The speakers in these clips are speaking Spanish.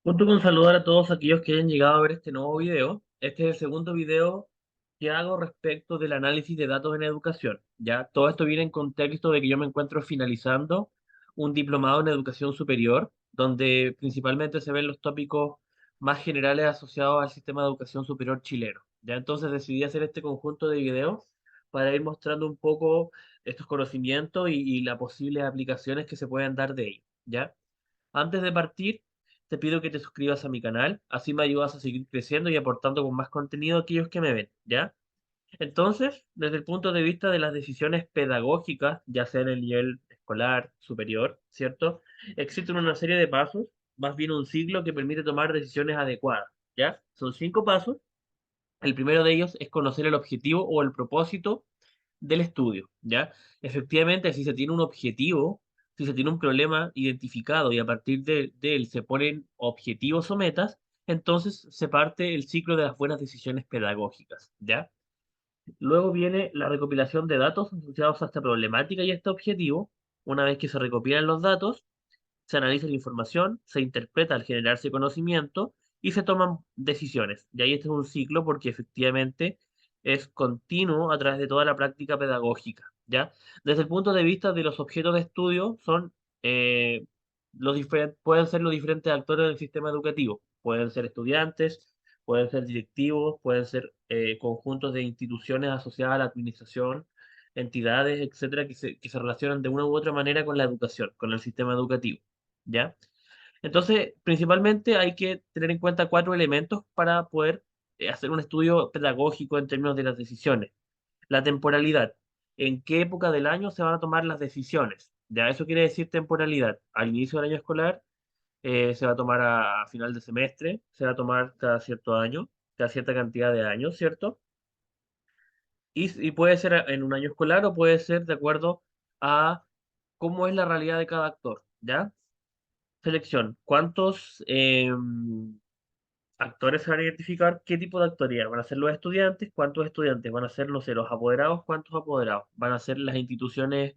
Junto con saludar a todos aquellos que hayan llegado a ver este nuevo video. Este es el segundo video que hago respecto del análisis de datos en educación. Ya todo esto viene en contexto de que yo me encuentro finalizando un diplomado en educación superior, donde principalmente se ven los tópicos más generales asociados al sistema de educación superior chileno. Ya entonces decidí hacer este conjunto de videos para ir mostrando un poco estos conocimientos y las posibles aplicaciones que se pueden dar de ellos. ¿Ya? Antes de partir, te pido que te suscribas a mi canal, así me ayudas a seguir creciendo y aportando con más contenido a aquellos que me ven, ¿ya? Entonces, desde el punto de vista de las decisiones pedagógicas, ya sea en el nivel escolar, superior, ¿cierto? Existen una serie de pasos, más bien un ciclo que permite tomar decisiones adecuadas, ¿ya? Son 5 pasos. El primero de ellos es conocer el objetivo o el propósito del estudio, ¿ya? Efectivamente, si se tiene un objetivo, si se tiene un problema identificado y a partir de él se ponen objetivos o metas, entonces se parte el ciclo de las buenas decisiones pedagógicas, ¿ya? Luego viene la recopilación de datos asociados a esta problemática y a este objetivo. Una vez que se recopilan los datos, se analiza la información, se interpreta al generarse conocimiento y se toman decisiones. Y ahí este es un ciclo porque efectivamente es continuo a través de toda la práctica pedagógica, ¿ya? Desde el punto de vista de los objetos de estudio, son pueden ser los diferentes actores del sistema educativo. Pueden ser estudiantes, pueden ser directivos, pueden ser conjuntos de instituciones asociadas a la administración, entidades, etcétera, que se relacionan de una u otra manera con la educación, con el sistema educativo. ¿Ya? Entonces, principalmente hay que tener en cuenta 4 elementos para poder hacer un estudio pedagógico en términos de las decisiones. La temporalidad. ¿En qué época del año se van a tomar las decisiones? Ya, eso quiere decir temporalidad. Al inicio del año escolar, se va a tomar a final de semestre, se va a tomar cada cierto año, cada cierta cantidad de años, ¿cierto? Y puede ser en un año escolar o puede ser de acuerdo a cómo es la realidad de cada actor, ¿ya? Selección. ¿Cuántos actores se van a identificar? ¿Qué tipo de actoría? ¿Van a ser los estudiantes? ¿Cuántos estudiantes? ¿Van a ser, no sé, los apoderados? ¿Cuántos apoderados? ¿Van a ser las instituciones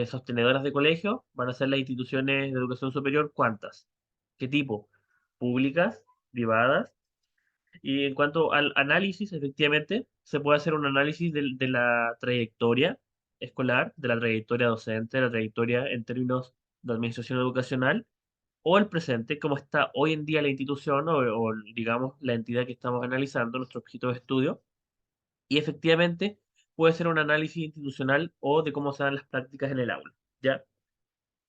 sostenedoras de colegio? ¿Van a ser las instituciones de educación superior? ¿Cuántas? ¿Qué tipo? ¿Públicas? ¿Privadas? Y en cuanto al análisis, efectivamente, se puede hacer un análisis de la trayectoria escolar, de la trayectoria docente, de la trayectoria en términos de administración educacional o el presente, cómo está hoy en día la institución o, digamos, la entidad que estamos analizando, nuestro objeto de estudio, y efectivamente puede ser un análisis institucional o de cómo se dan las prácticas en el aula, ¿ya?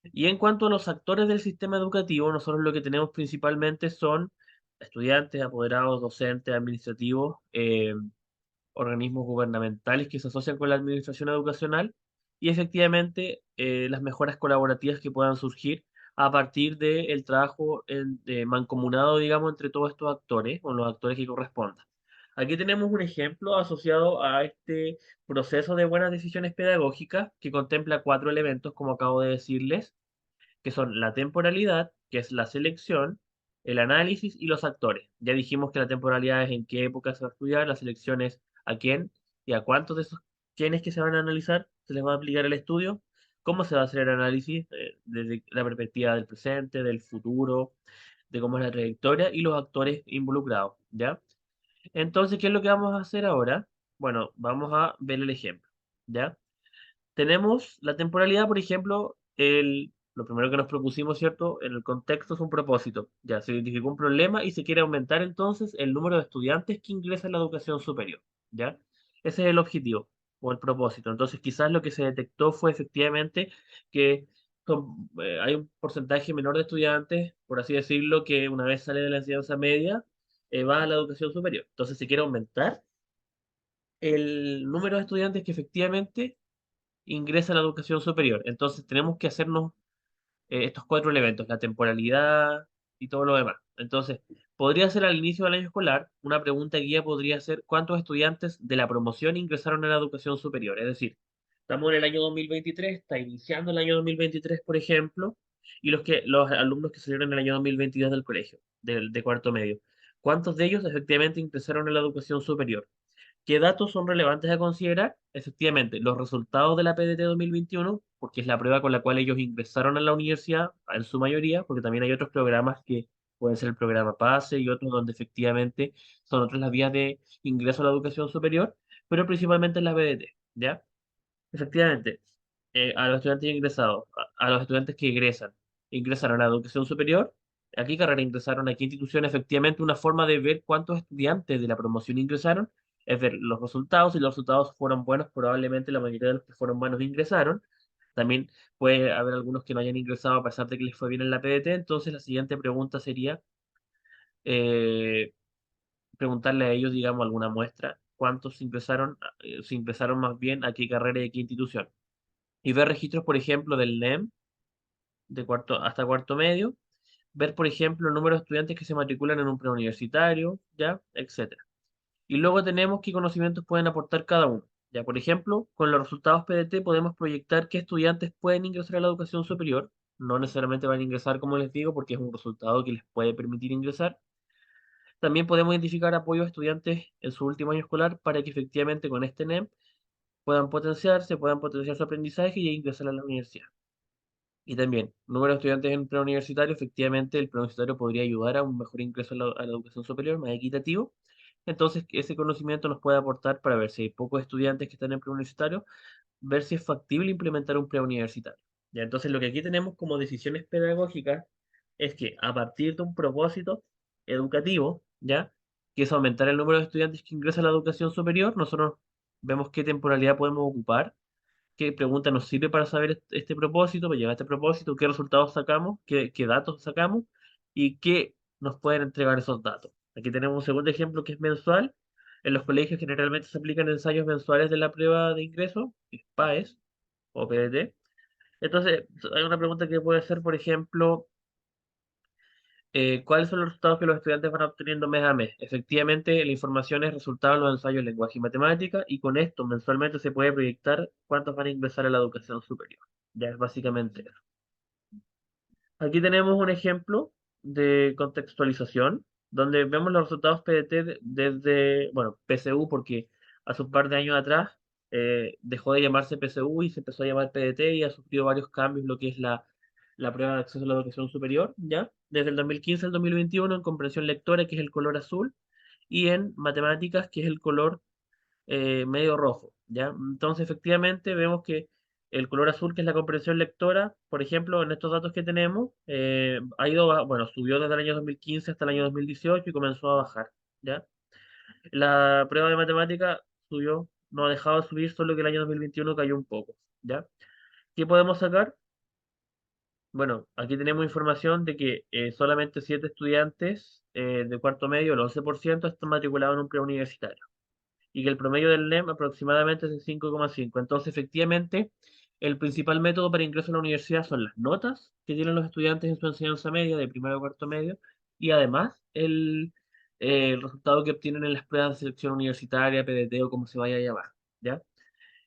Y en cuanto a los actores del sistema educativo, nosotros lo que tenemos principalmente son estudiantes, apoderados, docentes, administrativos, organismos gubernamentales que se asocian con la administración educacional y efectivamente las mejoras colaborativas que puedan surgir a partir del trabajo mancomunado, digamos, entre todos estos actores o los actores que correspondan. Aquí tenemos un ejemplo asociado a este proceso de buenas decisiones pedagógicas que contempla 4 elementos, como acabo de decirles, que son la temporalidad, que es la selección, el análisis y los actores. Ya dijimos que la temporalidad es en qué época se va a estudiar, la selección es a quién y a cuántos de esos quiénes que se van a analizar se les va a aplicar el estudio, cómo se va a hacer el análisis desde la perspectiva del presente, del futuro, de cómo es la trayectoria y los actores involucrados, ¿ya? Entonces, ¿qué es lo que vamos a hacer ahora? Bueno, vamos a ver el ejemplo, ¿ya? Tenemos la temporalidad, por ejemplo, lo primero que nos propusimos, ¿cierto? En el contexto es un propósito. Ya se identificó un problema y se quiere aumentar entonces el número de estudiantes que ingresan a la educación superior, ¿ya? Ese es el objetivo o el propósito. Entonces, quizás lo que se detectó fue efectivamente que hay un porcentaje menor de estudiantes, por así decirlo, que una vez sale de la enseñanza media, va a la educación superior. Entonces, se quiere aumentar el número de estudiantes que efectivamente ingresa a la educación superior. Entonces tenemos que hacernos estos 4 elementos, la temporalidad y todo lo demás. Entonces, podría ser al inicio del año escolar, una pregunta guía podría ser ¿cuántos estudiantes de la promoción ingresaron a la educación superior? Es decir, estamos en el año 2023, está iniciando el año 2023, por ejemplo, y los alumnos que salieron en el año 2022 del colegio, de cuarto medio. ¿Cuántos de ellos efectivamente ingresaron a la educación superior? ¿Qué datos son relevantes a considerar? Efectivamente, los resultados de la PDT 2021, porque es la prueba con la cual ellos ingresaron a la universidad, en su mayoría, porque también hay otros programas que puede ser el programa PASE y otros donde efectivamente son otras las vías de ingreso a la educación superior, pero principalmente en la BDT, ¿ya? Efectivamente, a los estudiantes ingresados, a los estudiantes que ingresaron a la educación superior, ¿a qué carrera ingresaron? ¿A qué institución? Efectivamente, una forma de ver cuántos estudiantes de la promoción ingresaron es ver los resultados. Si los resultados fueron buenos, probablemente la mayoría de los que fueron buenos ingresaron. También puede haber algunos que no hayan ingresado a pesar de que les fue bien en la PDT. Entonces, la siguiente pregunta sería eh, preguntarle a ellos, digamos, alguna muestra, cuántos ingresaron, si ingresaron más bien, a qué carrera y a qué institución y ver registros, por ejemplo, del NEM de cuarto hasta cuarto medio, ver, por ejemplo, el número de estudiantes que se matriculan en un preuniversitario, ya, etcétera. Y luego tenemos qué conocimientos pueden aportar cada uno. Ya, por ejemplo, con los resultados PDT podemos proyectar qué estudiantes pueden ingresar a la educación superior. No necesariamente van a ingresar, como les digo, porque es un resultado que les puede permitir ingresar. También podemos identificar apoyo a estudiantes en su último año escolar para que efectivamente con este NEM puedan potenciar su aprendizaje y ingresar a la universidad. Y también, número de estudiantes en preuniversitario, efectivamente el preuniversitario podría ayudar a un mejor ingreso a la educación superior, más equitativo. Entonces, ese conocimiento nos puede aportar para ver si hay pocos estudiantes que están en preuniversitario, ver si es factible implementar un preuniversitario. Ya, entonces, lo que aquí tenemos como decisiones pedagógicas es que a partir de un propósito educativo, ¿ya? Que es aumentar el número de estudiantes que ingresan a la educación superior, nosotros vemos qué temporalidad podemos ocupar, qué pregunta nos sirve para saber este propósito, para llegar a este propósito, qué resultados sacamos, qué datos sacamos y qué nos pueden entregar esos datos. Aquí tenemos un segundo ejemplo que es mensual. En los colegios generalmente se aplican ensayos mensuales de la prueba de ingreso, que es PAES o PDT. Entonces, hay una pregunta que puede ser, por ejemplo, ¿cuáles son los resultados que los estudiantes van obteniendo mes a mes? Efectivamente, la información es resultado de los ensayos de lenguaje y matemática, y con esto mensualmente se puede proyectar cuántos van a ingresar a la educación superior. Ya es básicamente eso. Aquí tenemos un ejemplo de contextualización, donde vemos los resultados PDT desde, bueno, PSU, porque hace un par de años atrás dejó de llamarse PSU y se empezó a llamar PDT y ha sufrido varios cambios lo que es la prueba de acceso a la educación superior, ¿ya? Desde el 2015 al 2021 en comprensión lectora, que es el color azul, y en matemáticas, que es el color medio rojo, ¿ya? Entonces, efectivamente, vemos que el color azul, que es la comprensión lectora, por ejemplo, en estos datos que tenemos, ha ido, bueno, subió desde el año 2015 hasta el año 2018 y comenzó a bajar, ¿ya? La prueba de matemática subió, no ha dejado de subir, solo que el año 2021 cayó un poco, ¿ya? ¿Qué podemos sacar? Bueno, aquí tenemos información de que solamente 7 estudiantes de cuarto medio, el 11%, están matriculados en un preuniversitario y que el promedio del NEM aproximadamente es de 5,5. Entonces, efectivamente, el principal método para ingreso a la universidad son las notas que tienen los estudiantes en su enseñanza media, de primero a cuarto medio, y además el resultado que obtienen en las pruebas de selección universitaria, PDT o como se vaya a llamar, ¿ya?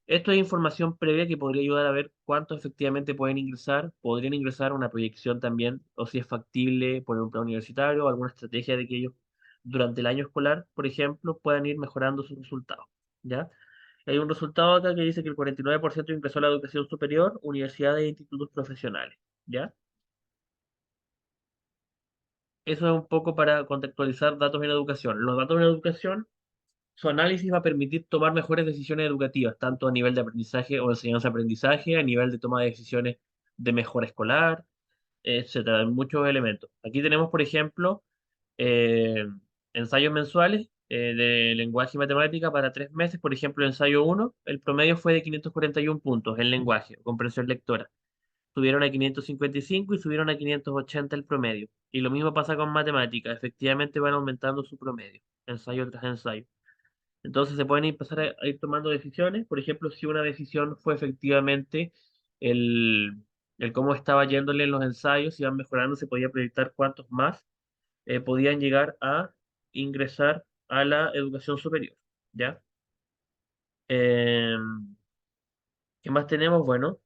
Esto es información previa que podría ayudar a ver cuántos efectivamente pueden ingresar, podrían ingresar una proyección también, o si es factible poner un plan universitario o alguna estrategia de que ellos durante el año escolar, por ejemplo, puedan ir mejorando sus resultados. ¿Ya? Hay un resultado acá que dice que el 49% ingresó a la educación superior, universidades e institutos profesionales. ¿Ya? Eso es un poco para contextualizar datos en educación. Los datos en educación, su análisis va a permitir tomar mejores decisiones educativas, tanto a nivel de aprendizaje o enseñanza-aprendizaje, a nivel de toma de decisiones de mejora escolar, etcétera, muchos elementos. Aquí tenemos, por ejemplo, eh, ensayos mensuales de lenguaje y matemática para 3 meses. Por ejemplo, ensayo uno, el promedio fue de 541 puntos en lenguaje, comprensión lectora. Subieron a 555 y subieron a 580 el promedio. Y lo mismo pasa con matemática, efectivamente van aumentando su promedio, ensayo tras ensayo. Entonces se pueden empezar a ir tomando decisiones. Por ejemplo, si una decisión fue efectivamente el, el cómo estaba yéndole en los ensayos, si iban mejorando, se podía proyectar cuántos más podían llegar a ingresar a la educación superior. ¿Ya? ¿Qué más tenemos? Bueno,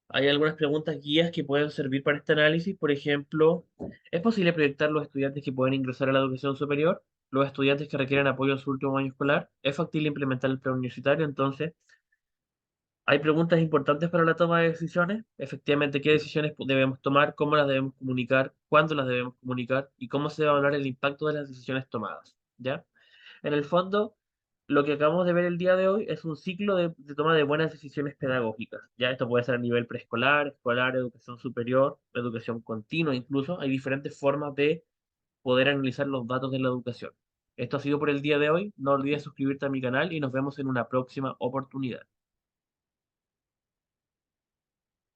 hay algunas preguntas guías que pueden servir para este análisis. Por ejemplo, ¿es posible proyectar los estudiantes que pueden ingresar a la educación superior? Los estudiantes que requieren apoyo en su último año escolar. ¿Es factible implementar el plan universitario? Entonces, Hay preguntas importantes para la toma de decisiones. Efectivamente, qué decisiones debemos tomar, cómo las debemos comunicar, cuándo las debemos comunicar y cómo se va a evaluar el impacto de las decisiones tomadas. ¿Ya? En el fondo, lo que acabamos de ver el día de hoy es un ciclo de toma de buenas decisiones pedagógicas. Ya esto puede ser a nivel preescolar, escolar, educación superior, educación continua, incluso. Hay diferentes formas de poder analizar los datos de la educación. Esto ha sido por el día de hoy. No olvides suscribirte a mi canal y nos vemos en una próxima oportunidad.